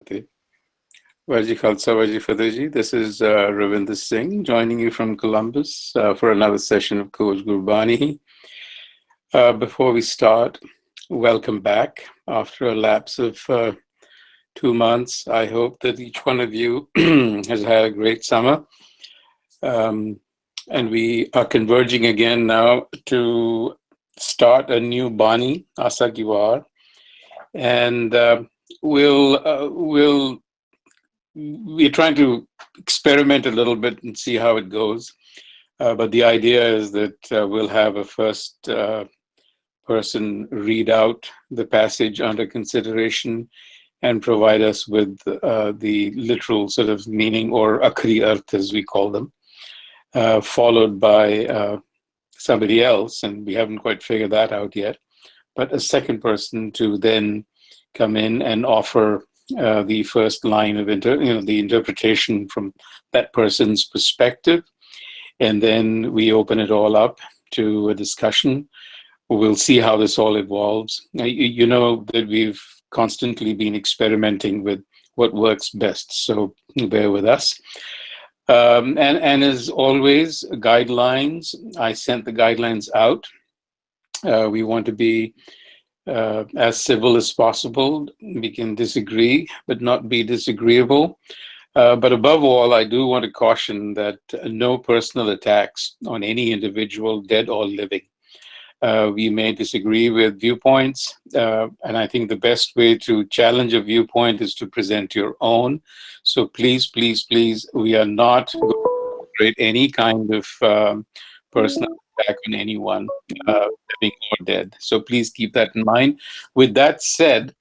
Vaji Khalsa, Vaji Fatehji. This is Ravinder Singh joining you from Columbus for another session of Khoj Gurbani. Before we start, welcome back after a lapse of 2 months. I hope that each one of you has had a great summer. And we are converging again now to start a new Bani, Asagi Vaar. And we're trying to experiment a little bit and see how it goes. But the idea is that we'll have a first person read out the passage under consideration and provide us with the literal sort of meaning, or akhri arth as we call them, followed by somebody else, and we haven't quite figured that out yet, but a second person to then come in and offer the first line of the interpretation from that person's perspective, and then we open it all up to a discussion. We'll see how this all evolves. You know that we've constantly been experimenting with what works best, so bear with us. And as always, guidelines. I sent the guidelines out. We want to be as civil as possible. We can disagree, but not be disagreeable. But above all, I do want to caution that no personal attacks on any individual, dead or living. We may disagree with viewpoints, and I think the best way to challenge a viewpoint is to present your own. So please, please, please, we are not going to create any kind of personal attack on anyone, living or dead. So please keep that in mind. With that said,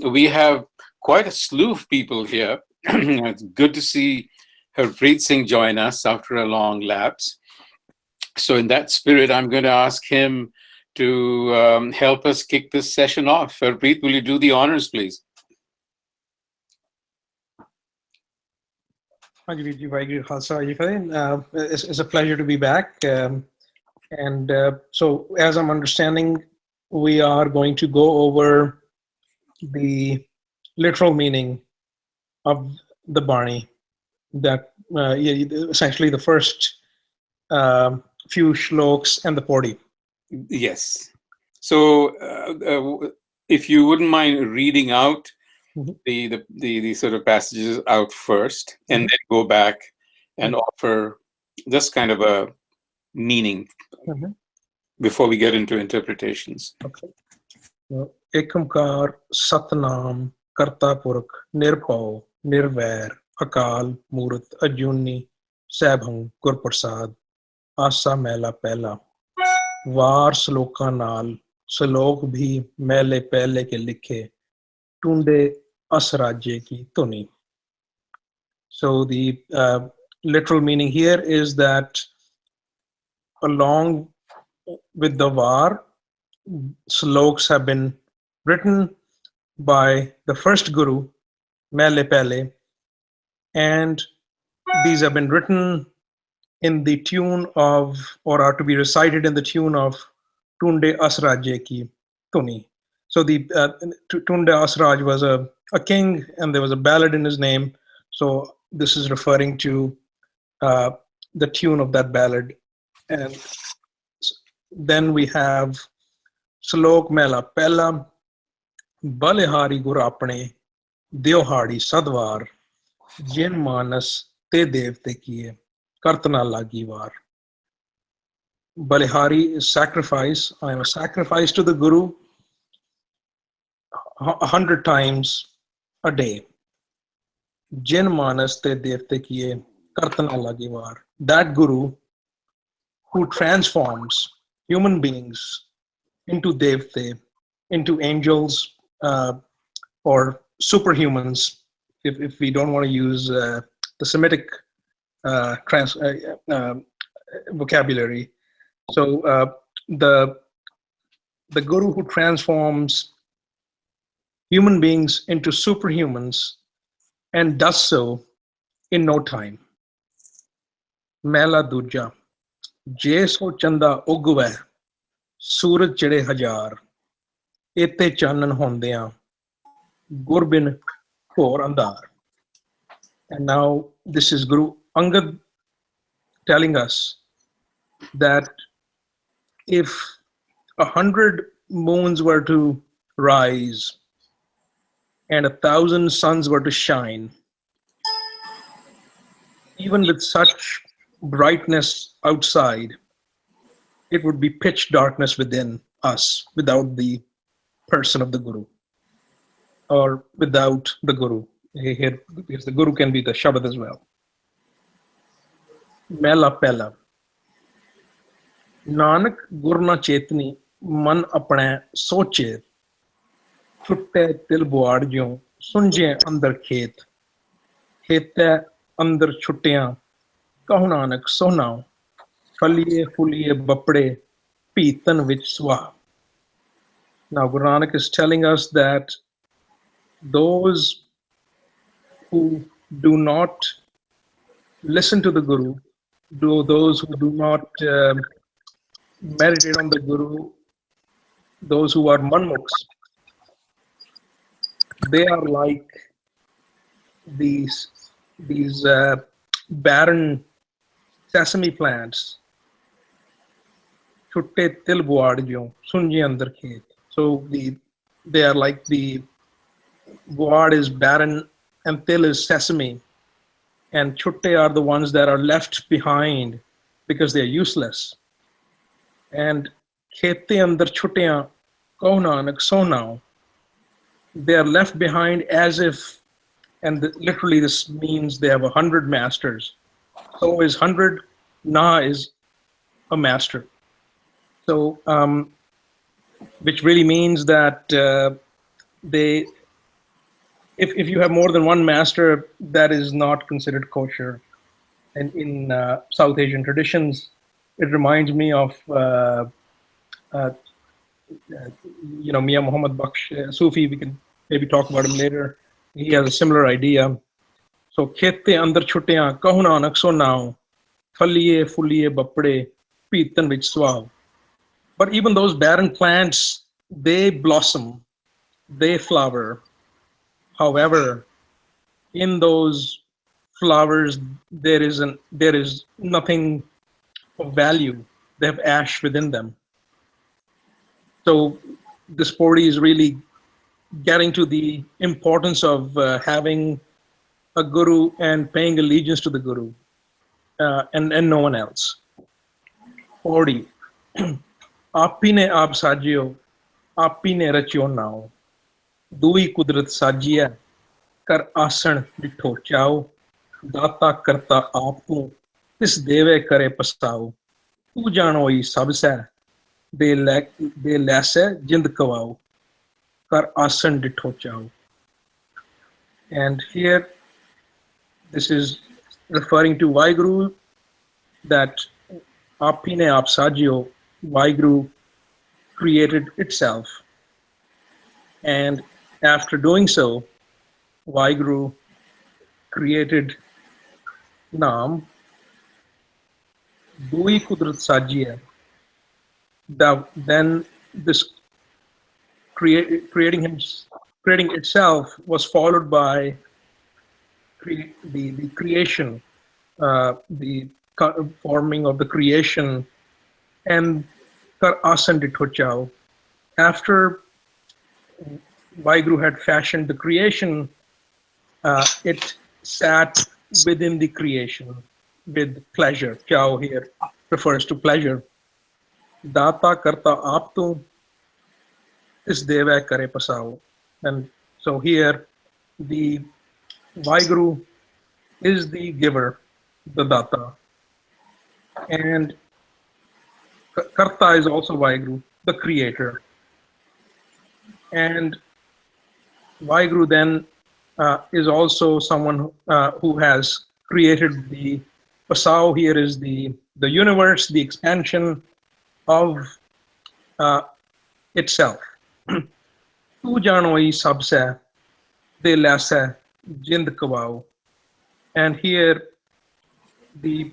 we have quite a slew of people here. It's good to see Harpreet Singh join us after a long lapse. So in that spirit, I'm going to ask him to help us kick this session off. Harpreet, will you do the honors, please? It's a pleasure to be back. So as I'm understanding, we are going to go over the literal meaning of the Bani, that essentially the first few shloks and the Pauri. Yes. So if you wouldn't mind reading out the sort of passages out first, and then go back and offer this kind of a meaning before we get into interpretations. Okay. Ekamkar Satnam Karta Purakh Nirpau Nirvair Akal Murat Ajuni Sabhang Gurprasad आसा मैला पहला वार श्लोका नाल श्लोक भी मैले पहले के लिखे टूंडे अस राज्य की धुनी. So the literal meaning here is that along with the Vaar, sloks have been written by the first guru, Mele Pele, and these have been written in the tune of, or are to be recited in the tune of Tunde Asrajye ki Tuni. So the Tunde Asraj was a king, and there was a ballad in his name. So this is referring to the tune of that ballad. And then we have Slok Mela Pella Balehari Gurapane Dyohadi Sadwar Jin Manas Te Devte Kiye Kartana Lagi Vaar. Balihari is sacrifice. I am a sacrifice to the Guru 100 times a day. Jin Manas Te Devte Kiye Kartana Lagi Vaar. That Guru who transforms human beings into Devte, into angels or superhumans, if we don't want to use the Semitic vocabulary. So the Guru who transforms human beings into superhumans and does so in no time. Mela Duja Jeso Chanda Ugwe Suraj Chede Hajar Ete Chanan Hondeya Gurbin for Andar. And now this is Guru Angad telling us that if 100 moons were to rise and 1,000 suns were to shine, even with such brightness outside, it would be pitch darkness within us without the person of the Guru, or without the Guru. Here, because the Guru can be the Shabad as well. Mela Pela. Nanak Gurna Chetni Man Apne Soche Chutte Til Buarjyo Sunje Andar Khet Khete Andar Chuttiyan Kahu Nanak Sohna Phaliye Fuliye Bapde Pitan Vich Swa. Now Guru Nanak is telling us that those who do not listen to the Guru, those who do not meditate on the Guru, those who are manmukhs, they are like these barren sesame plants. Chutte til buadjo, sunji andar khet. So they are like the buad is barren and til is sesame, and chutte are the ones that are left behind because they are useless. And khete andar chuttiyan kahu nanak so now, they are left behind as if, and literally this means they have 100 masters. So is 100, na is a master. So which really means that if you have more than one master, that is not considered kosher. And in South Asian traditions, it reminds me of Mian Muhammad Baksh, Sufi. We can maybe talk about him later. He has a similar idea. So khete andar chuttiyan kahu nanak so now phaliye fuliye bapde pitan vich swav. But even those barren plants, they blossom, they flower. However, in those flowers, there is nothing of value. They have ash within them. So this Pauri is really getting to the importance of having a Guru and paying allegiance to the Guru, and no one else. Pauri. Api ne aap sajiyo, api ne rachiyo nao. Dui kudrat sajiya, kar asan ditho chao. Data karta aapko, tis deve kare pasao. Tu janoi sabse, de laise jind kawao. Kar asan ditho chao. And here, this is referring to Vaheguru, that api ne aap sajiyo, Vaheguru created itself, and after doing so, Vaheguru created Naam, Dui Kudrat Sajiya. Then this creating itself was followed by the creation, the forming of the creation. And kar asan ditho chao. After Vaheguru had fashioned the creation, it sat within the creation with pleasure. Chao here refers to pleasure. Data karta aap tu, is deva kare pasao. And so here, the Vaheguru is the giver, the data. And Karta is also Vaheguru, the creator. And Vaheguru then is also someone who has created the Pasao. Here is the universe, the expansion of itself. Tu janoi sabse de laise jind kawao. And here the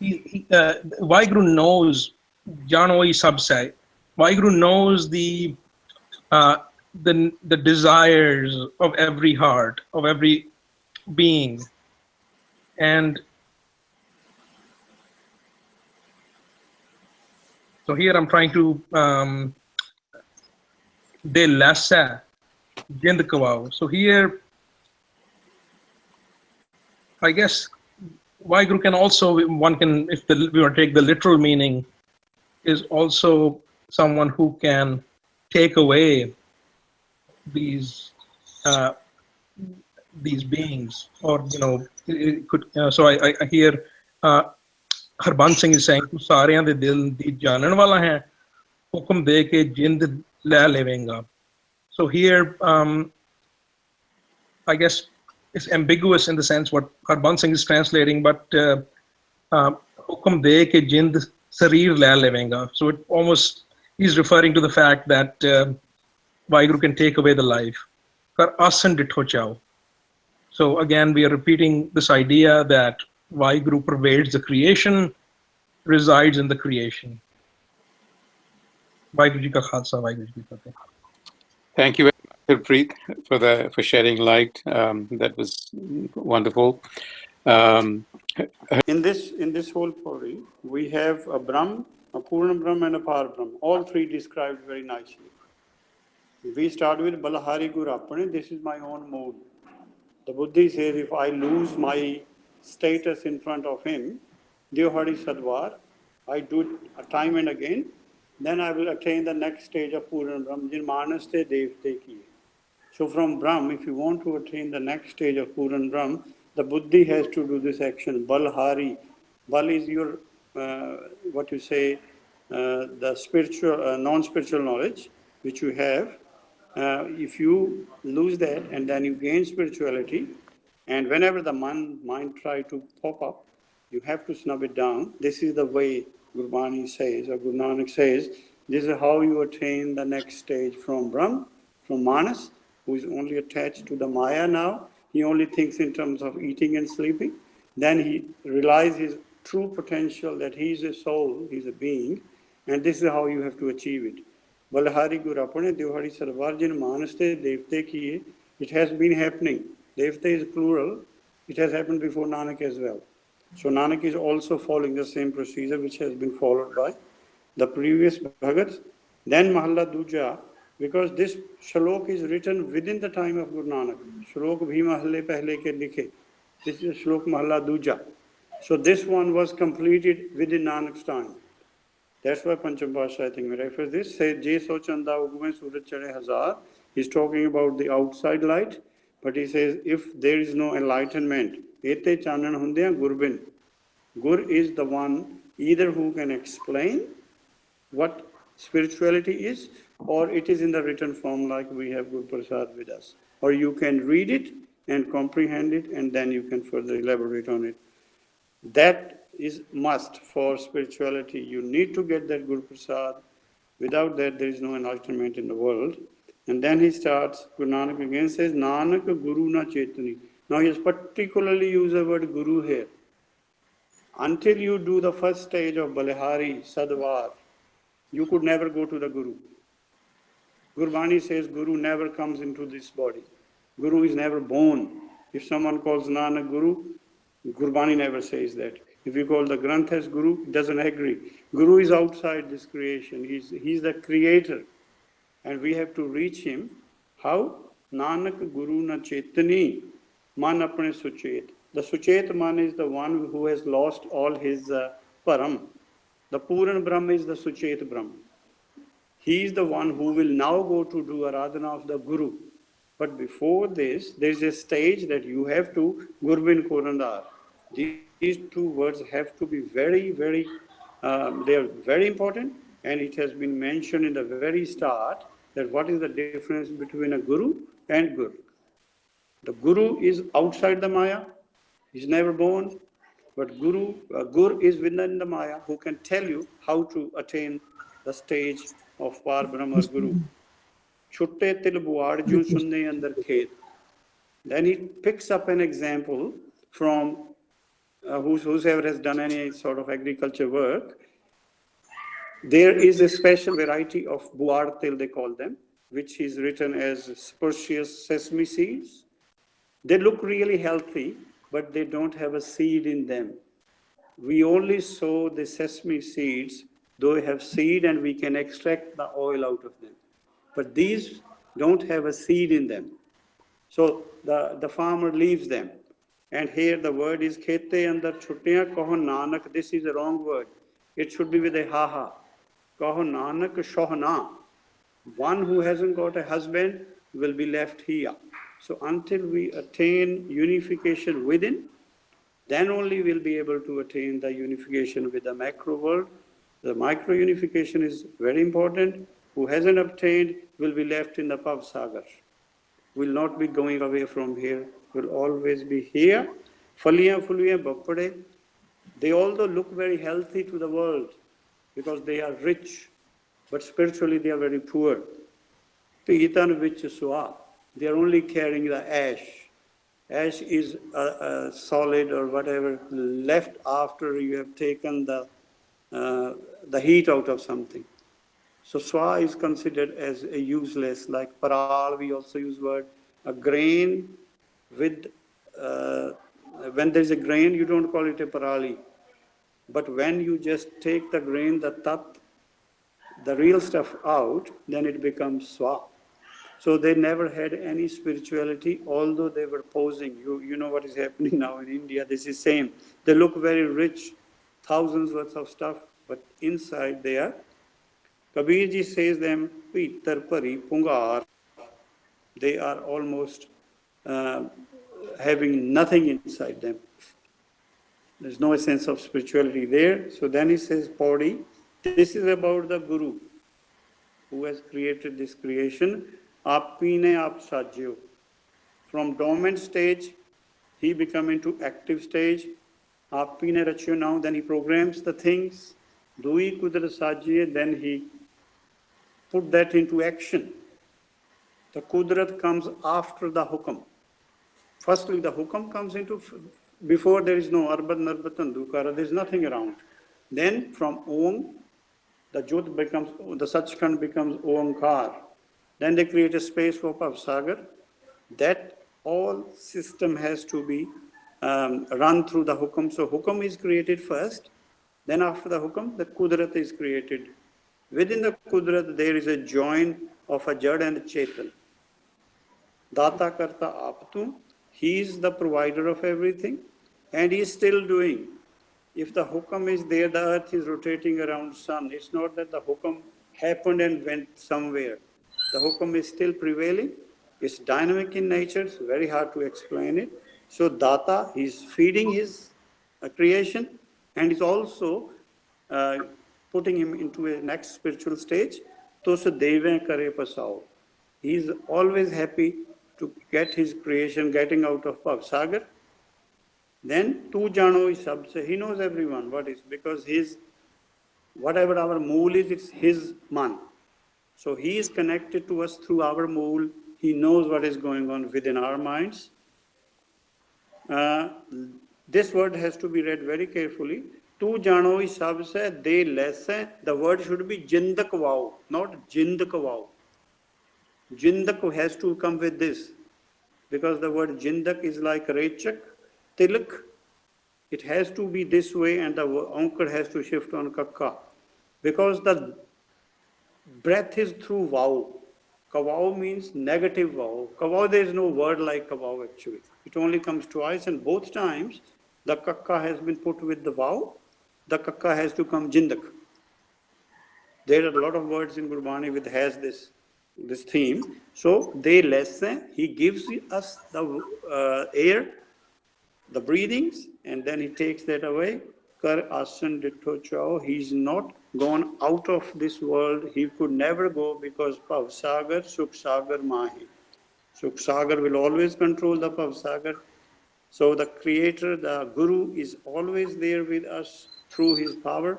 Vaheguru knows Janoi Sabsai. Vaheguru knows the the desires of every heart, of every being. And so here I'm trying to de lassa jind kawao. So here, I guess Vaheguru can also, one can, if we want to take the literal meaning, is also someone who can take away these beings, or it could. So I hear Harbans Singh is saying, "Tu saariyan de dil di jaanan wala hai, hukum de ke jind le levenga." So here, I guess it's ambiguous in the sense what Harbans Singh is translating, but hukum de ke jind sarir le levenga. So it almost, he's referring to the fact that Vaheguru can take away the life. Kar asan ditho chao. So again, we are repeating this idea that Vaheguru pervades the creation, resides in the creation. Vaheguru Ji ka Khalsa, Vaheguru Ji ki Fateh. Thank you, Preet, for shedding light. That was wonderful. In this whole Pauri, we have a Brahm, a Purna Brahm, and a Par Brahm. All three described very nicely. We start with Balahari Gurapane. This is my own mood. The Buddhi says, if I lose my status in front of him, Deohari Sadvar, I do it time and again, then I will attain the next stage of Purna Brahm, Jin Manaste Devte Ki. So from Brahm, if you want to attain the next stage of Purna Brahm, the Buddhi has to do this action. Balhari. Bal is your, the spiritual, non-spiritual knowledge, which you have. If you lose that and then you gain spirituality, and whenever the mind try to pop up, you have to snub it down. This is the way Gurbani says, or Guru Nanak says, this is how you attain the next stage from Brahm, from Manas, who is only attached to the Maya now. He only thinks in terms of eating and sleeping. Then he realizes his true potential, that he is a soul, he is a being, and this is how you have to achieve it. Balhari Gurapane, Deohari Sarvarjan Manaste Devte Kiye. It has been happening. Devte is plural. It has happened before Nanak as well. So Nanak is also following the same procedure which has been followed by the previous Bhagats. Then Mahalla Duja, because this shalok is written within the time of Guru Nanak. Shalok bhi mahalle pehle ke likhe. This is Shalok Mahalla Duja. So this one was completed within Nanak's time. That's why Pancham Pasha, I think, refers this. Say, Je so chanda ugume suraj chade hazar. He's talking about the outside light, but he says, if there is no enlightenment, ete chanan hundeya gurbin. Gur is the one either who can explain what spirituality is, or it is in the written form like we have Guru Prasad with us. Or you can read it and comprehend it, and then you can further elaborate on it. That is must for spirituality. You need to get that Guru Prasad. Without that, there is no enlightenment in the world. And then he starts, Guru Nanak again says, Nanak Guru na Chetani. Now he has particularly used the word Guru here. Until you do the first stage of Balihari, Sadvar, you could never go to the Guru. Gurbani says Guru never comes into this body. Guru is never born. If someone calls Nanak Guru, Gurbani never says that. If you call the Granth as Guru, it doesn't agree. Guru is outside this creation. He's the creator. And we have to reach him. How? Nanak Guru na Chetani, man apne suchet. The Suchet man is the one who has lost all his param. The Puran Brahma is the Suchet Brahma. He is the one who will now go to do Aradhana of the Guru. But before this, there is a stage that you have to Gurbin Korandar. These two words have to be very, very, they are very important. And it has been mentioned in the very start that what is the difference between a Guru and Gur. The Guru is outside the Maya. He's never born. But Gur is within the Maya, who can tell you how to attain the stage of Par Brahma Guru. Chutte til buad ju sunne andar khet. Then he picks up an example from whosoever has done any sort of agriculture work. There is a special variety of buad til, they call them, which is written as spurious sesame seeds. They look really healthy, but they don't have a seed in them. We only sow the sesame seeds, though they have seed and we can extract the oil out of them. But these don't have a seed in them. So the farmer leaves them. And here the word is khete andar chuttiyan kaho nanak. This is a wrong word. It should be with a ha. Kaho nanak shohna. One who hasn't got a husband will be left here. So until we attain unification within, then only we'll be able to attain the unification with the macro world. The micro unification is very important. Who hasn't obtained will be left in the Pav Sagar. Will not be going away from here, will always be here. Faliyan, fuliyan, bappade. They although look very healthy to the world because they are rich, but spiritually they are very poor. Pigitan vich swa. They are only carrying the ash. Ash is a solid or whatever left after you have taken the heat out of something. So swa is considered as a useless, like paral, we also use word, a grain with, when there's a grain, you don't call it a parali. But when you just take the grain, the tat, the real stuff out, then it becomes swa. So they never had any spirituality, although they were posing. You know what is happening now in India, this is same. They look very rich, thousands worth of stuff, but inside they are. Kabir ji says them, Pitar Pari Pungar. They are almost having nothing inside them. There's no sense of spirituality there. So then he says, Pauri, this is about the Guru who has created this creation. Apine ap sajyo. From dormant stage, he become into active stage. Apine rachyo now, then he programs the things. Dui kudra sajye, then he put that into action. The kudrat comes after the hukam. Firstly, the hukam comes into, before there is no arbad, narbatan, dukara, there is nothing around. Then from Om, the Jyot becomes, the Sachkhand becomes Omkar. Then they create a space for Pavsagar. That all system has to be run through the hukam. So hukam is created first. Then after the hukam, the kudrat is created. Within the kudrat, there is a join of a jad and a chetan. Data karta aptu, he is the provider of everything, and he is still doing. If the hukam is there, the earth is rotating around sun. It's not that the hukam happened and went somewhere. The hukam is still prevailing. It's dynamic in nature. It's very hard to explain it. So data, he's feeding his creation, and is also putting him into a next spiritual stage. Tos deve kare pasao. He is always happy to get his creation getting out of Pavsagar. Then tu jano is sabse. He knows everyone what is, because his, whatever our mool is, it's his man. So he is connected to us through our mool. He knows what is going on within our minds. This word has to be read very carefully. Tu jano is sabse, de less. The word should be jindak vau, not jindak vau. Jindak has to come with this, because the word jindak is like rechak, tilak. It has to be this way, and the onkar has to shift on kakka. Because the breath is through vow. Kavau means negative vow. Kavau, there is no word like kavau actually. It only comes twice, and both times the kakka has been put with the vow. The kakka has to come jindak. There are a lot of words in Gurbani which has this theme. So they lesson, he gives us the air, the breathings, and then he takes that away. Kar asan ditto chao. He's not gone out of this world. He could never go, because Pavsagar, Suksagar Mahi. Suksagar will always control the Pavsagar. So the Creator, the Guru, is always there with us through his power.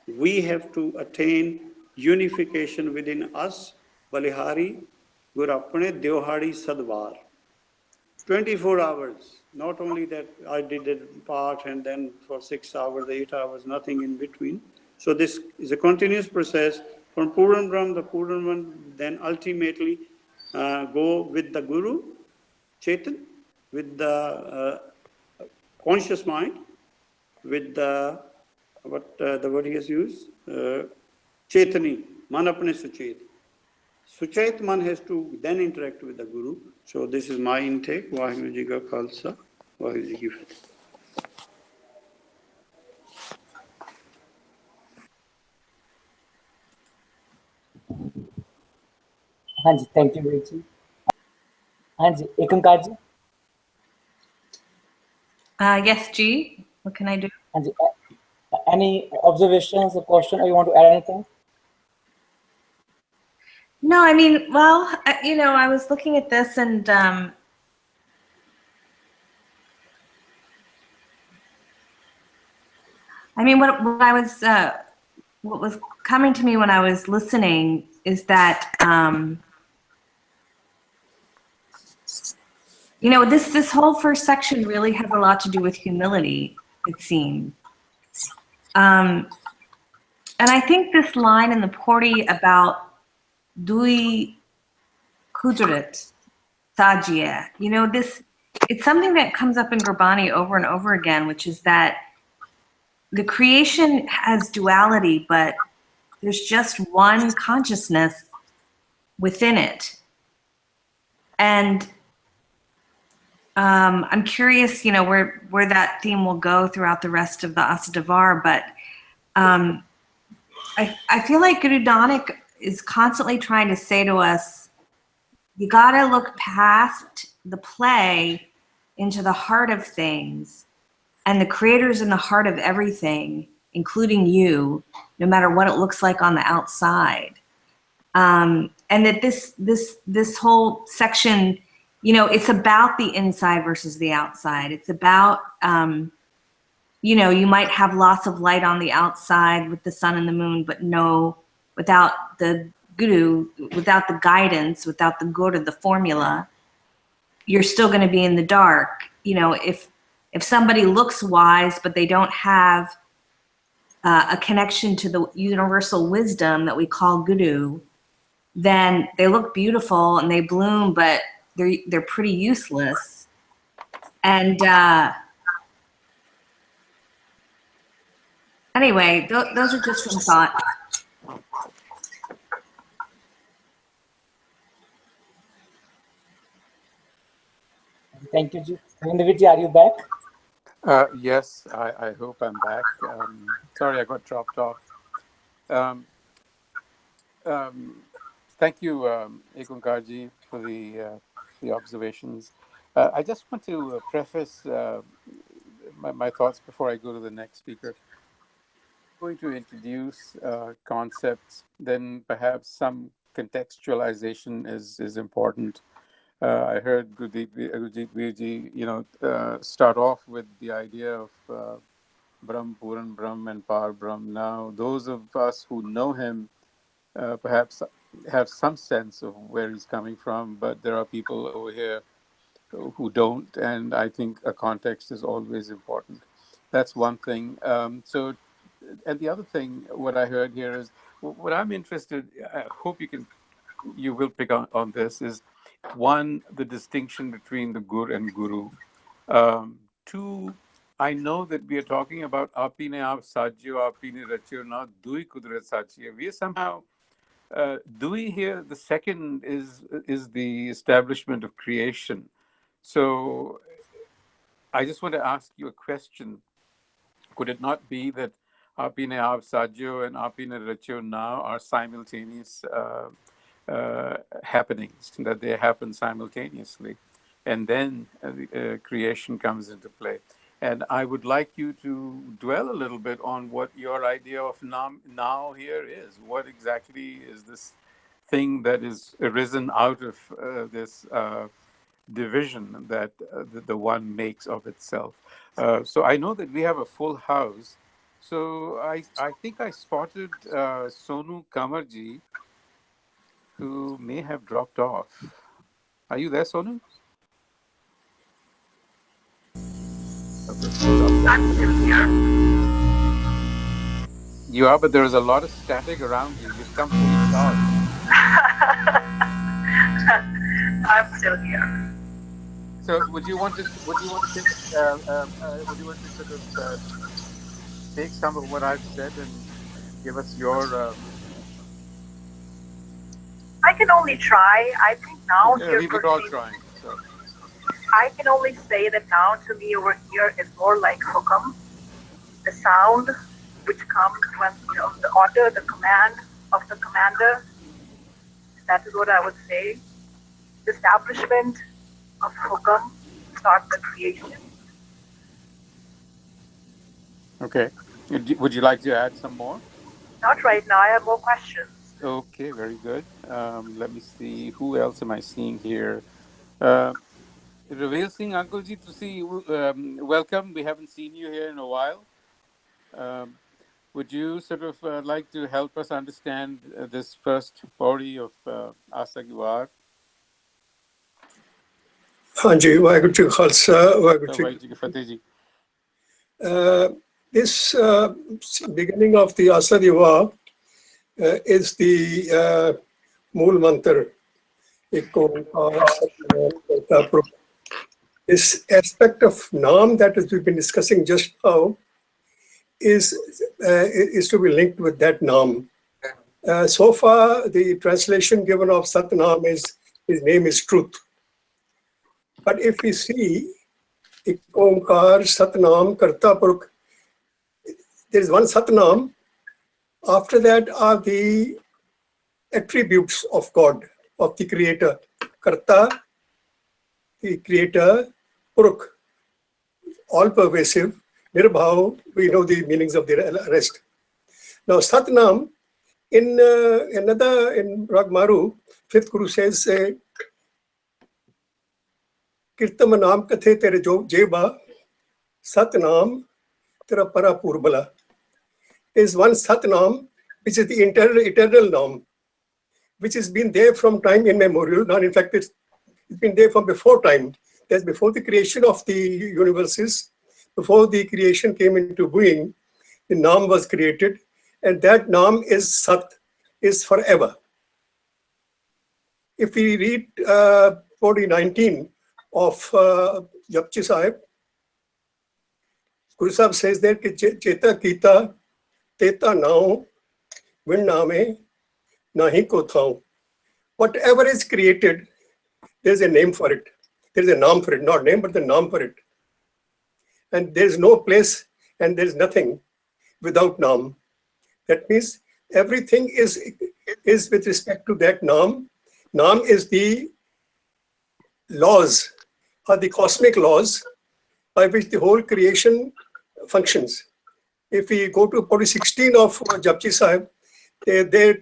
We have to attain unification within us. Balihari, Gurapane, Deohari, Sadvar. 24 hours. Not only that I did a part and then for 6 hours, 8 hours, nothing in between. So this is a continuous process. From Puran Brahm, the Puran one, then ultimately go with the Guru, Chetan, with the conscious mind, with the, what the word he has used, Chetani, man apne suchet. Suchet man has to then interact with the Guru. So this is my intake. Vaheguru Ji ka Khalsa, Vaheguru Ji ki Fateh. हाँ जी, thank you Veer ji. हाँ जी, एकंकार जी। Yes, G. What can I do? हाँ जी, any observations or question, or you want to add anything? No, I mean, well, you know, I was looking at this and I mean, what was coming to me when I was listening is that you know, this whole first section really has a lot to do with humility, it seems. And I think this line in the Pauri about Dui Kudrat Sajia, you know, it's something that comes up in Gurbani over and over again, which is that the creation has duality, but there's just one consciousness within it. And I'm curious, you know, where that theme will go throughout the rest of the Vaar, but I feel like Guru Nanak is constantly trying to say to us, you gotta look past the play into the heart of things, and the creator's in the heart of everything, including you, no matter what it looks like on the outside. And that this whole section, you know, it's about the inside versus the outside. It's about, you know, you might have lots of light on the outside with the sun and the moon, but no, without the guru, without the guidance, without the guru, the formula, you're still going to be in the dark. You know, if somebody looks wise, but they don't have a connection to the universal wisdom that we call guru, then they look beautiful and they bloom, but they're pretty useless. And anyway, those are just some thoughts. Thank you, Ji. Ravindra Ji, are you back? Yes, I hope I'm back. Sorry, I got dropped off. Thank you, Ekunkarji, for the observations. I just want to preface my thoughts before I go to the next speaker. I'm going to introduce concepts, then perhaps some contextualization is important. I heard Gurjeet Virji, you know, start off with the idea of Brahm, Puran Brahm, and Par Brahm. Now, those of us who know him perhaps have some sense of where he's coming from, but there are people over here who don't, and I think a context is always important. That's one thing. And the other thing, what I heard here is, what I'm interested, I hope you will pick on this, is one, the distinction between the gur and guru. Two, I know that we are talking about apine aap sajyo, apine rachyo, not dui kudrat sachiya. We are somehow dui here. The second is the establishment of creation. So I just want to ask you a question. Could it not be that apine aap sajyo and apine rachyo now are simultaneous happenings, that they happen simultaneously, and then creation comes into play? And I would like you to dwell a little bit on what your idea of now here is. What exactly is this thing that is arisen out of this division that the one makes of itself? So I know that we have a full house. So I think I spotted Sonu Kamarji, who may have dropped off. Are you there, Sonu? I'm still here. You are, but there is a lot of static around you. You've come pretty far. I'm still here. So, would you want to sort of take some of what I've said and give us your? I can only try. I think now Yeah, here we were for all me, trying. So. I can only say that now to me over here is more like hukam, the sound which comes when the order, the command of the commander. That is what I would say. The establishment of hukam start the creation. Okay. Would you like to add some more? Not right now. I have more questions. Okay, very good. Let me see. Who else am I seeing here? Reveal Singh, Uncle Ji, to see you. Welcome. We haven't seen you here in a while. Would you sort of like to help us understand this first Pauri of Asa ki Vaar? Hanji, Waheguru Ji Ka Khalsa, Waheguru Ji Ji ki Fateh Ji. This beginning of the Asa di Vaar is the Mool Mantar. This aspect of Naam that we've been discussing just now is to be linked with that Naam. So far, the translation given of Satnam is his name is truth. But if we see Omkar, Satnam, Karta Purukh, there is one Satnam. After that are the attributes of God, of the Creator. Karta, the Creator, Purukh, all pervasive. Nirbhav, we know the meanings of the rest. Now, Satnam, in Ragmaru, 5th Guru says, Kirtam naam kathe tere jo jeba, Satnam tera para purbala. Is one Satnam, which is the eternal Naam, which has been there from time immemorial. Now, in fact, it's been there from before time. That's before the creation of the universes, before the creation came into being, the Naam was created, and that Naam is Sat, is forever. If we read 4019 of Japji Sahib, Guru Sahib says there, Cheta Kita, Teta Nao, Vin Name, Nahi Ko Thao. Whatever is created, there's a name for it. There's a naam for it, not name, but the naam for it. And there's no place and there's nothing without naam. That means everything is with respect to that naam. Naam is the laws, or the cosmic laws by which the whole creation functions. If we go to Pauri 16 of Japji Sahib, they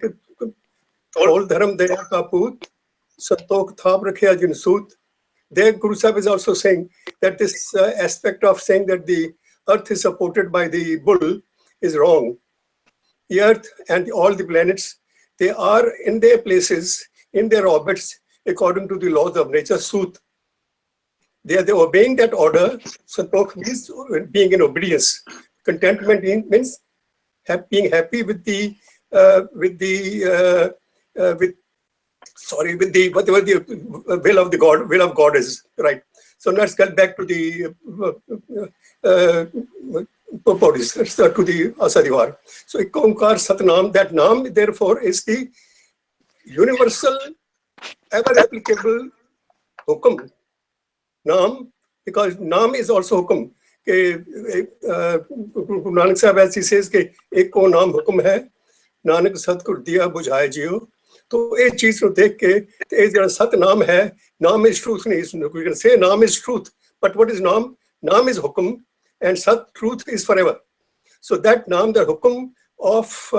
all dharam daya ka poot, santok thab rakhiya jinsut. There Guru Sahib is also saying that this aspect of saying that the earth is supported by the bull is wrong. The earth and all the planets, they are in their places, in their orbits, according to the laws of nature, Sut. They are obeying that order. Santok means being in obedience. Contentment means being happy with whatever the will of God is, right? So let's get back to the Pauris, to the Asa di Vaar. So Omkar Satnam, that Naam therefore is the universal, ever applicable Hukum. Naam, because Naam is also Hukum. Guru Nanak Sahib, as he says, ek ko naam Hukum hai, Nanak Satgur diya bujhaye jiyo. So, this cheez ko dekh ke, Sat Naam hai, Naam is truth. We can say Naam is truth, but what is Naam? Naam is Hukum, and Sat, truth, is forever. So that Naam, the Hukum of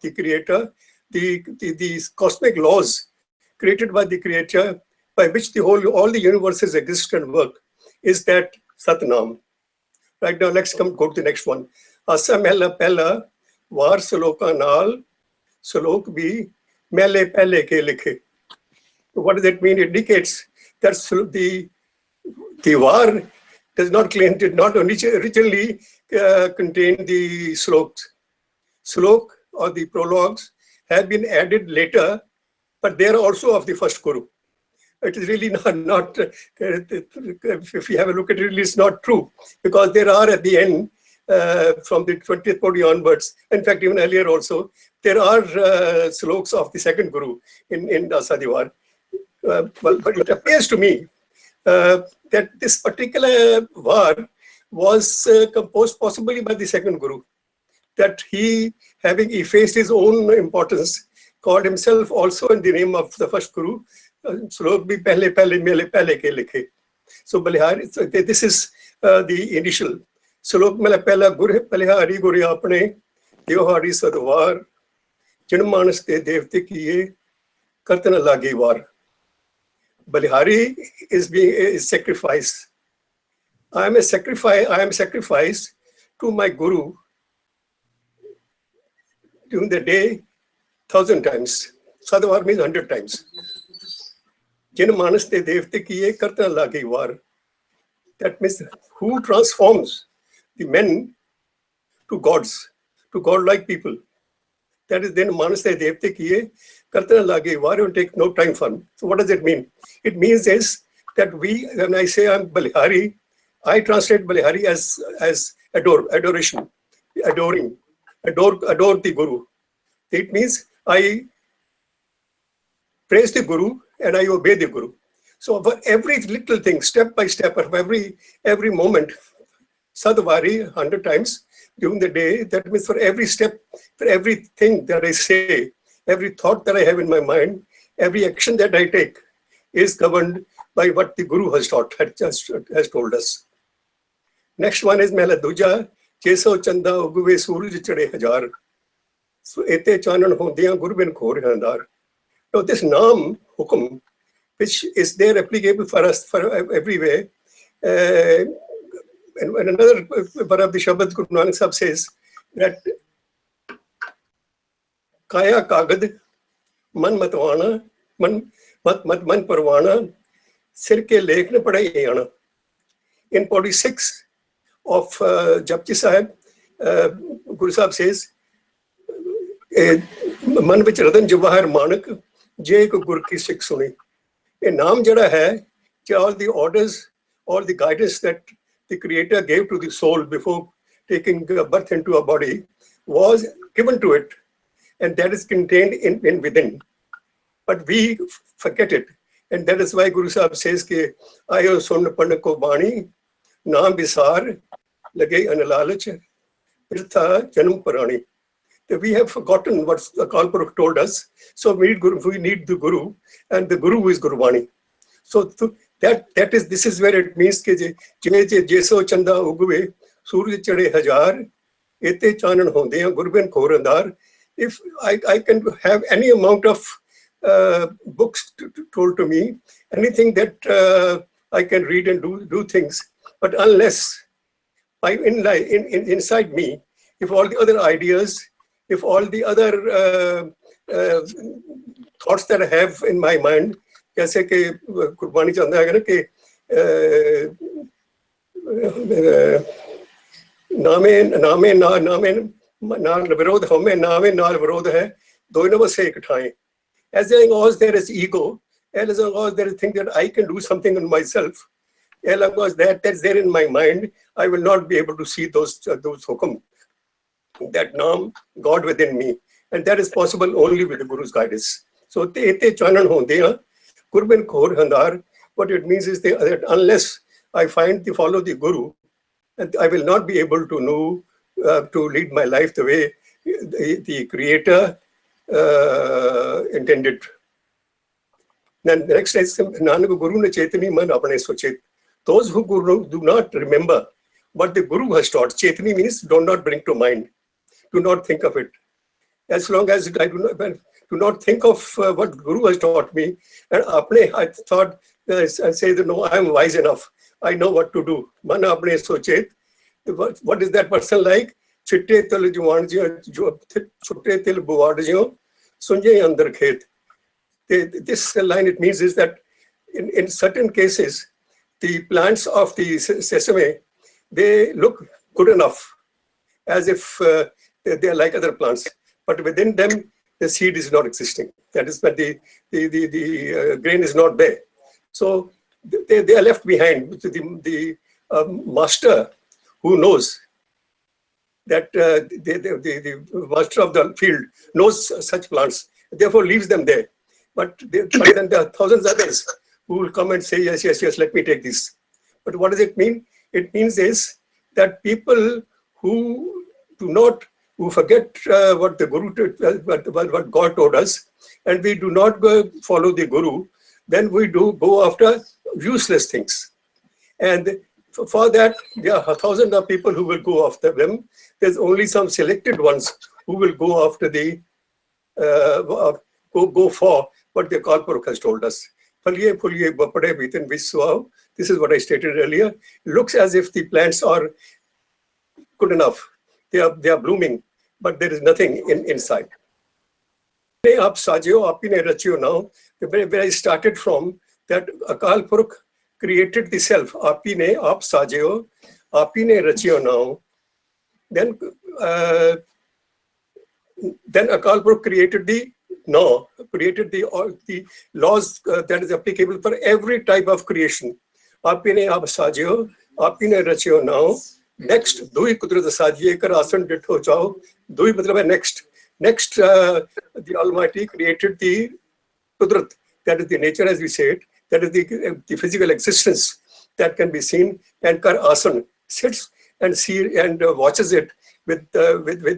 the Creator, the cosmic laws created by the Creator, by which all the universes exist and work, is that Sat Naam. Right now, let's go to the next one. Asa mehla pehla, Vaar saloka naal, salok bhi mele pehle ke likhe. What does that mean? It indicates that the Vaar does not claim, did not originally contain the sloks. slok or the prologues have been added later, but they are also of the first Guru. It is really not if you have a look at it, really it's not true, because there are at the end, from the 20th Pauri onwards, in fact, even earlier also, there are sloks of the second Guru in Asadiwar. But it appears to me that this particular Vaar was composed possibly by the second Guru, that he, having effaced his own importance, called himself also in the name of the first Guru, Slok bhi pehle pehle mele pehle ke likhe. So Balihari, so this is the initial. Slok mele pehla gur Balihari guri apne Tyohari sadwar jin manas te devte kiye kartana lage war. Balihari is sacrificed. I am sacrificed to my Guru during the day 1,000 times. Sadwar means 100 times. Jin manas te devte kiye kartana lage war. That means who transforms the men to gods, to godlike people. That is then manas te devte kiye kartana lage war, will take no time for me. So what does it mean? It means is that when I say I'm Balihari, I translate Balihari as adoration, adoring, adore the Guru. It means I praise the Guru and I obey the Guru. So for every little thing, step by step, of every moment, Sadvari 100 times during the day, that means for every step, for everything that I say, every thought that I have in my mind, every action that I take is governed by what the Guru has taught, has told us. Next one is Mela Duja, Cheso Chanda Uguve Suraj Chade Hajar. So Ete Chanan Hondiya Gurbin Khor Handar. Now this Naam Hukum, which is there applicable for us for everywhere. And another part of the Shabad Guru Nanak Sahib says that Kaya Kagad Man Matwana Man Parwana Sirke Lekhna Padai Yana. In 46 of Japji Sahib, Guru Sahib says, Man vich Radan Jawahar Manak Je ko Gur ki Sikh suni. A naam jada hai, all the orders, all the guidance that the Creator gave to the soul before taking birth into a body was given to it, and that is contained in within. But we forget it, and that is why Guru Sahib says ke ayo sun pan ko bani naam bisar lage analalach pirtha janam parani. We have forgotten what the Kalpurukh told us, so we need the Guru, and the Guru is Gurbani. So this is where it means ke jeso chanda uguve suraj chade hajar ete chanan honde gurbin khorandar. If I can have any amount of books told to me, anything that I can read and do things, but unless inside me, if all the other ideas, if all the other thoughts that I have in my mind, जैसे कि गुरबानी चाहता है ना कि नामे नाल विरोध हमें नामे नाल विरोध है दोनों बस एक ठाएं. As long as there is ego, as long as there is thing that I can do something on myself, as long as that's there in my mind, I will not be able to see those hukum, that naam, God within me, and that is possible only with the Guru's guidance. So te chanan honde Gurbin Khor Handar, what it means is that unless I follow the Guru, I will not be able to know, to lead my life the way the Creator intended. Then the next is Nanak Guru ne Chetani man apne sochet. Those who do not remember what the Guru has taught, Chetani means do not bring to mind, do not think of it. As long as I do not think of what Guru has taught me, and I thought, I say that no, I am wise enough, I know what to do. Man apne sochet. What is that person like? Chitte til juwan chutte til buwad jo sunje andar khet. This line, it means is that in certain cases, the plants of the sesame, they look good enough, as if They are like other plants, but within them, the seed is not existing. That is that the grain is not there. So they are left behind. The master who knows that the master of the field knows such plants, therefore leaves them there. But then there are thousands of others who will come and say, yes, yes, yes, let me take this. But what does it mean? It means is that people who forget what the Guru, what God told us, and we do not go follow the Guru, then we do go after useless things. And for that, there are thousands of people who will go after them. There's only some selected ones who will go after the go for what the Kalpurukh has told us. This is what I stated earlier. It looks as if the plants are good enough. They are blooming, but there is nothing inside. Now, where I started from, that Akal Purukh created the self. Apine ap sajeo, apine rachio now. Then Akal Purukh created the now, created the laws that is applicable for every type of creation. Apine ap sajeo, apine rachio now. Next, dui kudrat sajiye kar asan ditho chao. Dui matlab next. Next, the Almighty created the kudrat, that is the nature, as we said, that is the physical existence that can be seen, and kar asan sits and see and watches it with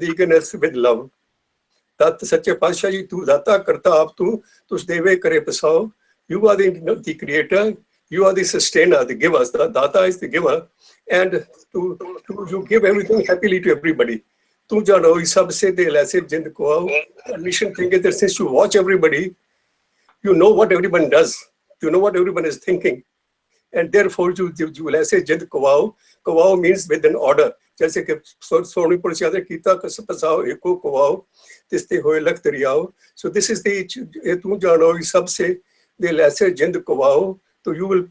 eagerness, with love. That Satya Pashaji tu data karta aap tu deve kare pasao. You are the creator, you are the sustainer, the giver. The data is the giver, and you give everything happily to everybody. Tu jano sabse dil aise jind ko aao. Mission thing is that since you watch everybody, you know what everyone does, you know what everyone is thinking, and therefore you will aise jind ko aao. Ko aao means with an order. जैसे कि सोनीपुर से आदर कीता कसपसाओ एको कोवाओ तिस्ते होए लख दरियाओ. So this is the तू जानो इस सब से the lesser Jind कोवाओ. So you will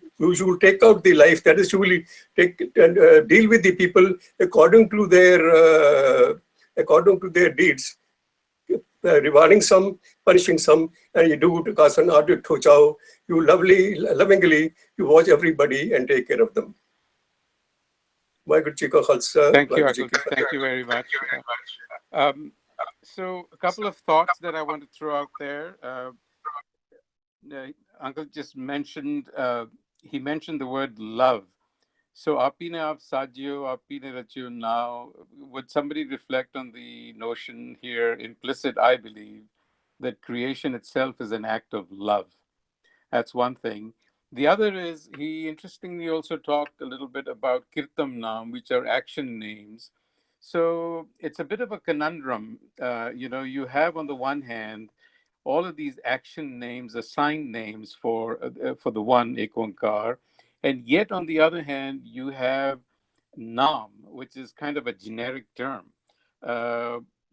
take out the life, that is, you will take and deal with the people according to their deeds, rewarding some, punishing some, and you do to kasan adu thochao. You lovingly you watch everybody and take care of them. Thank you, Uncle. Thank you very much. So a couple of thoughts that I want to throw out there. Uncle just mentioned, he mentioned the word love. So apine aap sajio, apine rachio now. Would somebody reflect on the notion here, implicit, I believe, that creation itself is an act of love? That's one thing. The other is, he interestingly also talked a little bit about kirtam naam, which are action names. So it's a bit of a conundrum. You have on the one hand all of these action names, assigned names for the one Ekonkar, and yet on the other hand you have naam, which is kind of a generic term.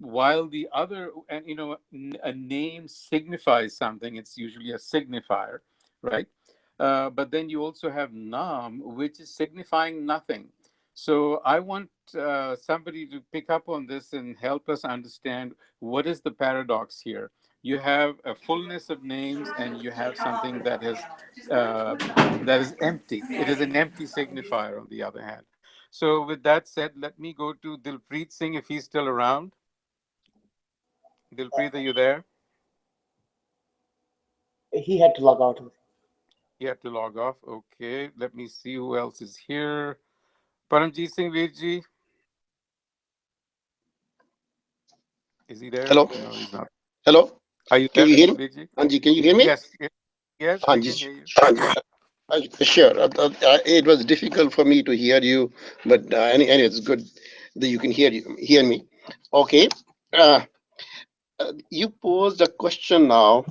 While the other, and a name signifies something, it's usually a signifier, right? But then you also have naam, which is signifying nothing. So I want somebody to pick up on this and help us understand what is the paradox here. You have a fullness of names, and you have something that is empty. It is an empty signifier, on the other hand. So with that said, let me go to Dilpreet Singh, if he's still around. Dilpreet, are you there? He had to log out. He had to log off. Okay, let me see who else is here. Paramjit Singh Virji. Is he there? Hello. No, he's not. Hello. Are you Can there, you hear me? Virji? Anji, can you hear me? Yes, we can hear you. Sure. It was difficult for me to hear you, but anyway, it's good that you can hear me. Okay. You posed a question now,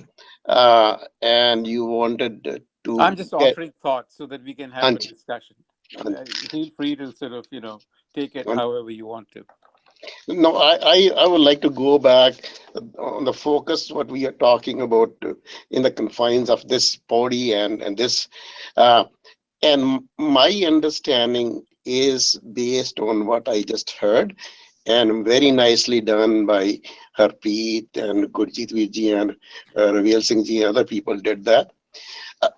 and you wanted to. I'm just offering thoughts so that we can have a Anji. discussion. Feel free to sort of, take it however you want to. No, I would like to go back on the focus, what we are talking about in the confines of this Pauri and this. And my understanding is based on what I just heard, and very nicely done by Harpreet and Gurjeet Virji and Ravel Singh ji and other people did that. Uh,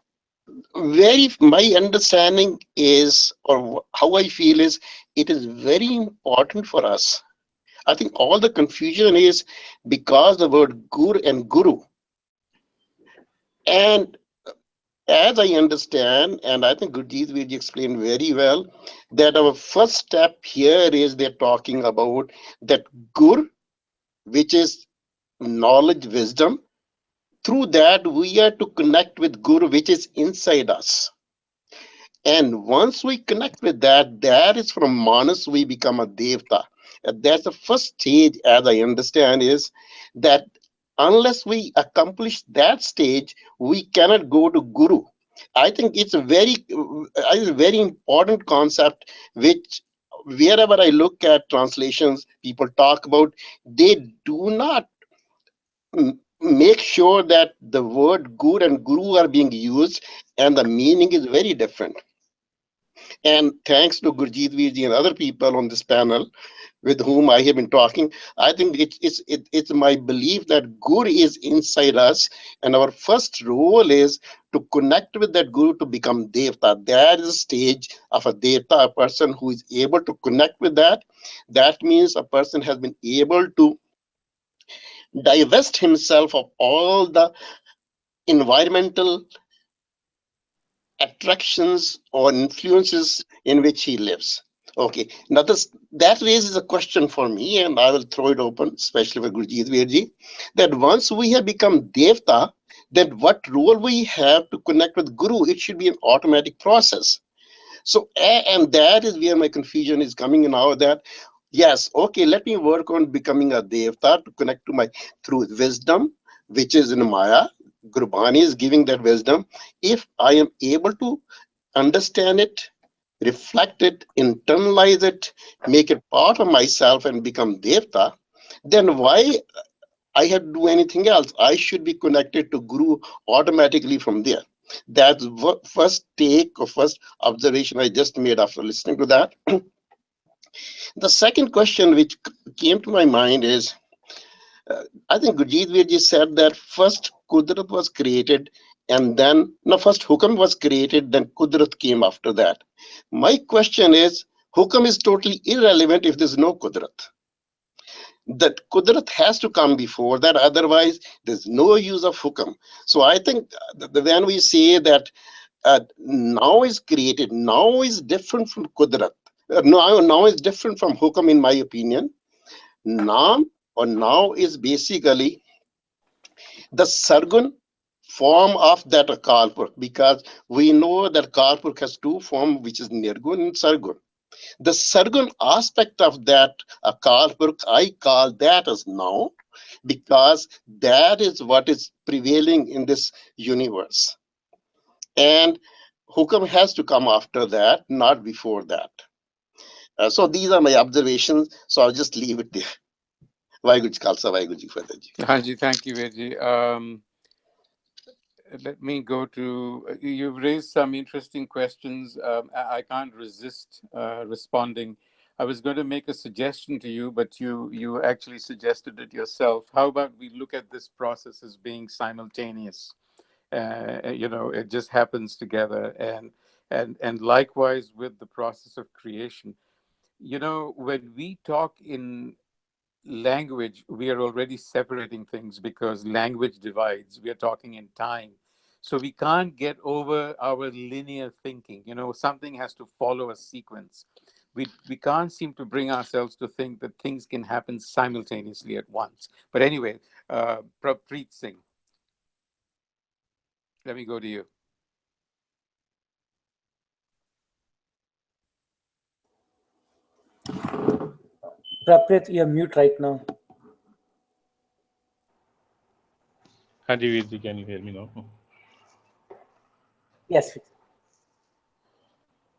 my understanding is, or how I feel is, it is very important for us. I think all the confusion is because the word gur and guru. And as I understand, and I think Gurjeet Virji explained very well, that our first step here is they're talking about that gur, which is knowledge, wisdom. Through that, we are to connect with Guru, which is inside us. And once we connect with that, that is from Manas, we become a Devta. And that's the first stage, as I understand, is that unless we accomplish that stage, we cannot go to Guru. I think it's a very important concept, which wherever I look at translations, people talk about, they do not make sure that the word gur and guru are being used and the meaning is very different. And thanks to Gurjeet Virji and other people on this panel with whom I have been talking, I think it's my belief that Gur is inside us, and our first role is to connect with that Guru to become Devta. That is a stage of a Devta, a person who is able to connect with that. That means a person has been able to divest himself of all the environmental attractions or influences in which he lives. Okay, now that raises a question for me, and I will throw it open, especially for Gurjeet Virji, that once we have become Devta, then what role we have to connect with Guru? It should be an automatic process. So, and that is where my confusion is coming in now, that yes, okay, let me work on becoming a Devta to connect to my through wisdom, which is in Maya. Gurbani is giving that wisdom. If I am able to understand it, reflect it, internalize it, make it part of myself and become Devta, then why I have to do anything else? I should be connected to Guru automatically from there. That's what first take or first observation I just made after listening to that. The second question which came to my mind is, I think Gurjeet Virji said that first Kudrat was created and then, no, first Hukam was created, then Kudrat came after that. My question is, Hukam is totally irrelevant if there's no Kudrat. That Kudrat has to come before that, otherwise there's no use of Hukam. So I think when we say that now is created, now is different from Kudrat. Now is different from Hukam in my opinion. Naam or now is basically the Sargun form of that Akalpurk, because we know that Akalpurk has two forms, which is Nirgun and Sargun. The Sargun aspect of that Akalpurk, I call that as now, because that is what is prevailing in this universe. And Hukam has to come after that, not before that. So these are my observations. So I'll just leave it there. Vaheguru ji Khalsa, Vaheguru ji Fateh ji. Hanji, thank you, Virji. Let me go to, you've raised some interesting questions. I can't resist responding. I was going to make a suggestion to you, but you actually suggested it yourself. How about we look at this process as being simultaneous? It just happens together, and likewise with the process of creation. When we talk in language, we are already separating things because language divides. We are talking in time. So we can't get over our linear thinking. Something has to follow a sequence. We can't seem to bring ourselves to think that things can happen simultaneously at once. But anyway, Preet Singh, let me go to you. Praprit, you're mute right now. Hanji Virji, can you hear me now? Yes.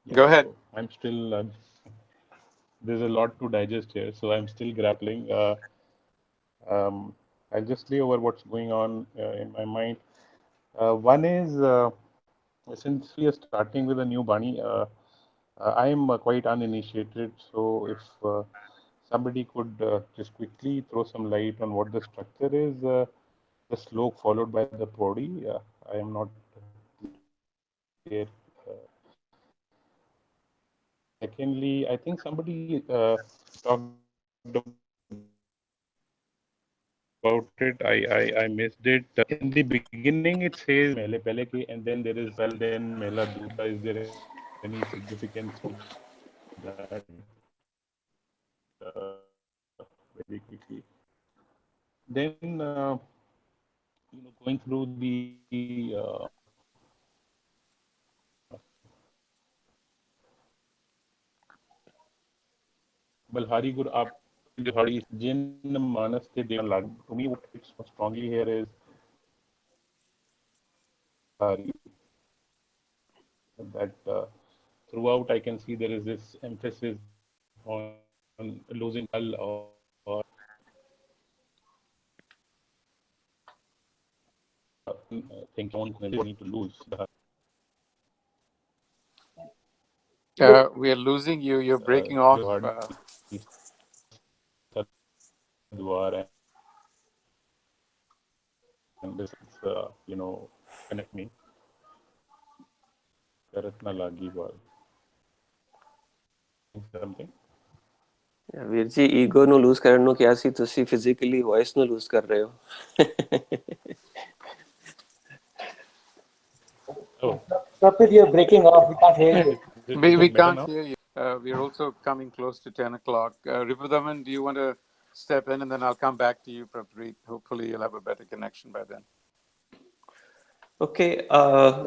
Yeah, Go ahead. so I'm still, there's a lot to digest here, so I'm still grappling. I'll just lay over what's going on in my mind. One is, since we are starting with a new Bani, I'm quite uninitiated, so if somebody could just quickly throw some light on what the structure is, the slok followed by the Pauri. I am not there. Secondly, I think somebody talked about it. I missed it. In the beginning, it says Mele Pele Ki, and then there is well, then Mela Duja. Is there any significance to that? Very quickly. Then, going through the Balhari Gur Aap Balhari Jin Manas Te Devan Lag. To me, what fits strongly here is Balhari. That throughout I can see there is this emphasis on losing Hal or think on need to lose the We are losing you. You're breaking off. Sadwar and this connect me. Karatna Lagi Bal. Something. ਵੀਰ ਜੀ ego ਨੂੰ loose ਕਰਨ ਨੂੰ ਕਿਹਾ ਸੀ, ਤੁਸੀਂ physically voice ਨੂੰ loose ਕਰ ਰਹੇ ਹੋ। Kapil, you're breaking off. We can't hear you. We can't hear you. We're also coming close to 10 o'clock. Ripudaman, do you want to step in, and then I'll come back to you, Prabhpreet. Hopefully you'll have a better connection by then. Okay,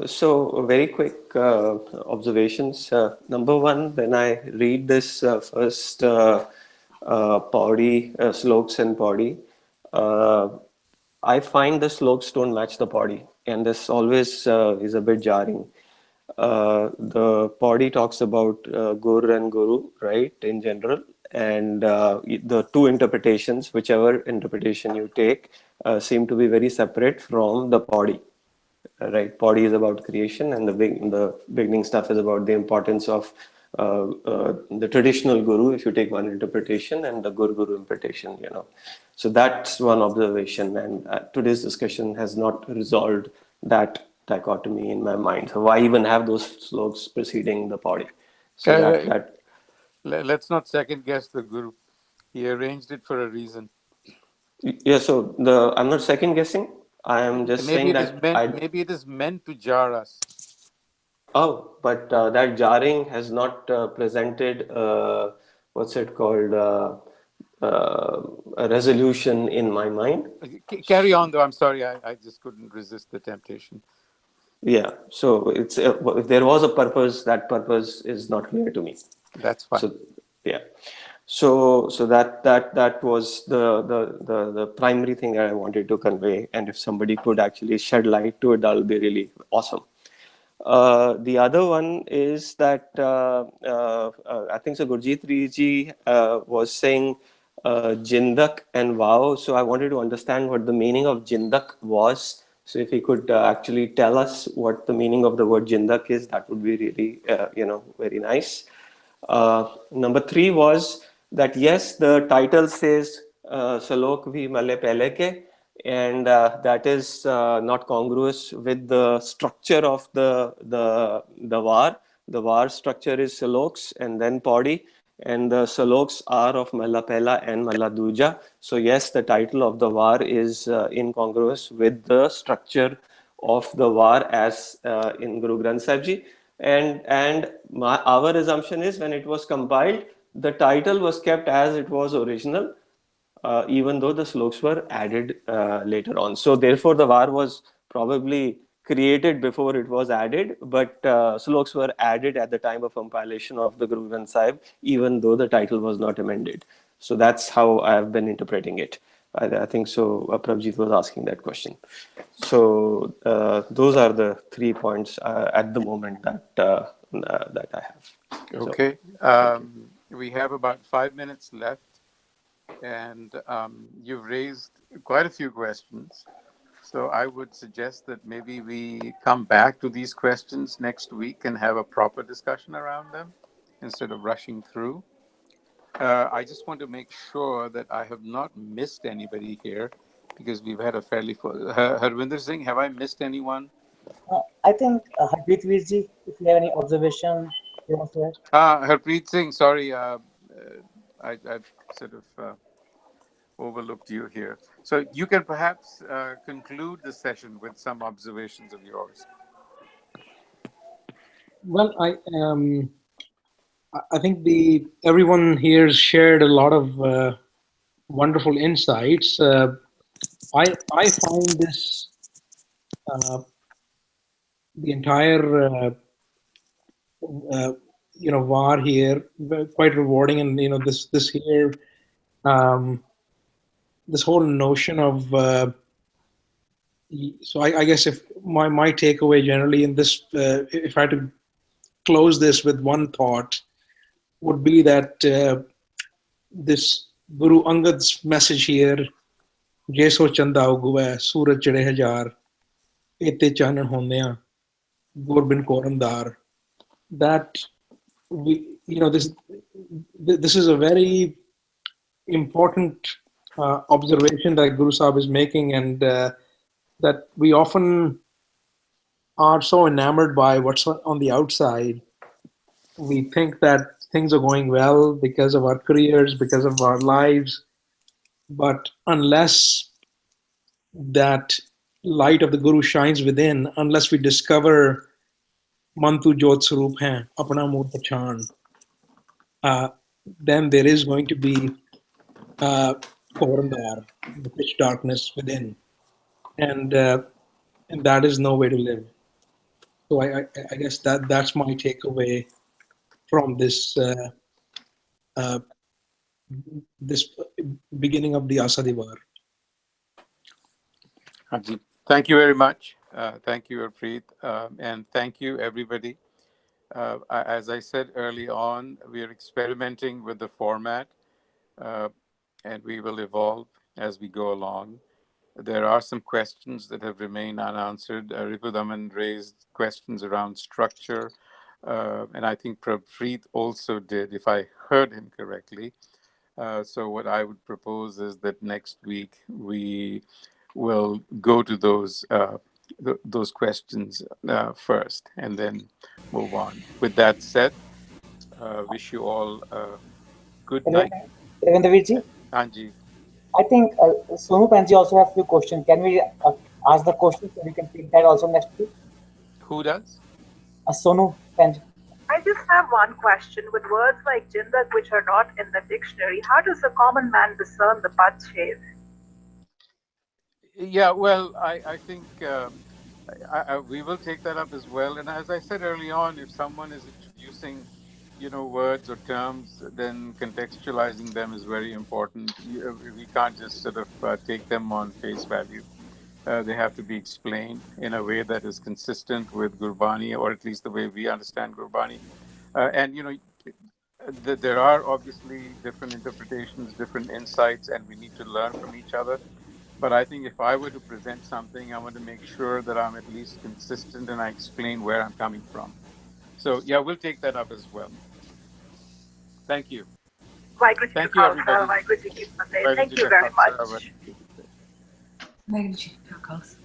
so very quick observations. Number one, when I read this first Pauri, sloks and Pauri, I find the sloks don't match the Pauri, and this always is a bit jarring. The Pauri talks about Gur and Guru, right, in general, and the two interpretations, whichever interpretation you take, seem to be very separate from the Pauri. Right, Pauri is about creation, and the beginning stuff is about the importance of the traditional guru, if you take one interpretation, and the guru interpretation. So that's one observation, and today's discussion has not resolved that dichotomy in my mind. So why even have those sloks preceding the Pauri? So let's not second guess the guru. He arranged it for a reason. Yeah. So I'm not second guessing. I am just saying that maybe it is meant to jar us. Oh, but that jarring has not presented what's it called a resolution in my mind. Carry on, though. I'm sorry, I just couldn't resist the temptation. Yeah. So it's if there was a purpose, that purpose is not clear to me. That's fine. So yeah. So that was the primary thing that I wanted to convey, and if somebody could actually shed light to it, that'll be really awesome. The other one is that I think so Gurjeet Ji was saying Jindak and Wow. So I wanted to understand what the meaning of Jindak was. So if he could actually tell us what the meaning of the word Jindak is, that would be really very nice. Number 3 was that yes, the title says Salok vi male pehle ke, and that is not congruous with the structure of the Vaar. The Vaar structure is Saloks and then Pauri, and the Saloks are of Mala Pehla and Mala Duja. So yes, the title of the Vaar is incongruous with the structure of the Vaar as in Guru Granth Sahib Ji. And our assumption is when it was compiled, the title was kept as it was original, even though the sloks were added later on. So therefore, the Vaar was probably created before it was added, but sloks were added at the time of compilation of the Guru Granth Sahib, even though the title was not amended. So that's how I have been interpreting it. I think so. Prabjit was asking that question. So those are the 3 points at the moment that I have. Okay. We have about 5 minutes left, and you've raised quite a few questions. So I would suggest that maybe we come back to these questions next week and have a proper discussion around them instead of rushing through. I just want to make sure that I have not missed anybody here because we've had a fairly full. Harvinder Singh, have I missed anyone? I think Harpreet Virji, if you have any observation, you want to add? Harpreet Singh, sorry, I sort of overlooked you here. So you can perhaps conclude the session with some observations of yours. Well, I think everyone here shared a lot of wonderful insights. I find this the entire Vaar here quite rewarding, and this here um, this whole notion of so I guess if my takeaway generally in this, if I had to close this with one thought, would be that this Guru Angad's message here, Jeso Chanda Uguva, Suraj Chade Hajar, Ete Chanan Honea, Gorbin Korandar, that this is a very important observation that Guru Sahib is making, and that we often are so enamored by what's on the outside. We think that things are going well because of our careers, because of our lives, but unless that light of the Guru shines within, unless we discover Mantu Jot Swarup hai, Apna Mood Pachan, then there is going to be Korandar, the pitch darkness within, and that is no way to live. So I guess that's my takeaway from this this beginning of the Asadivar. Thank you very much. Thank you, Harpreet, and thank you, everybody. As I said early on, we are experimenting with the format, and we will evolve as we go along. There are some questions that have remained unanswered. Ripudaman raised questions around structure, and I think Harpreet also did, if I heard him correctly. So what I would propose is that next week we will go to those questions first, and then move on. With that said, wish you all a good night. Ravindravirji, Anji, I think Sonu Panji also have few questions. Can we ask the questions so we can take that also next week? who does? Sonu Panji. I just have one question. With words like jindak which are not in the dictionary, how does a common man discern the padshave? Yeah, well, I think we will take that up as well. And as I said early on, if someone is introducing, words or terms, then contextualizing them is very important. We can't just sort of take them on face value. They have to be explained in a way that is consistent with Gurbani, or at least the way we understand Gurbani. And there are obviously different interpretations, different insights, and we need to learn from each other. But I think if I were to present something, I want to make sure that I'm at least consistent and I explain where I'm coming from. So yeah, we'll take that up as well. Thank you. Thank you, everybody. Thank you very much. Thank you, Kakos.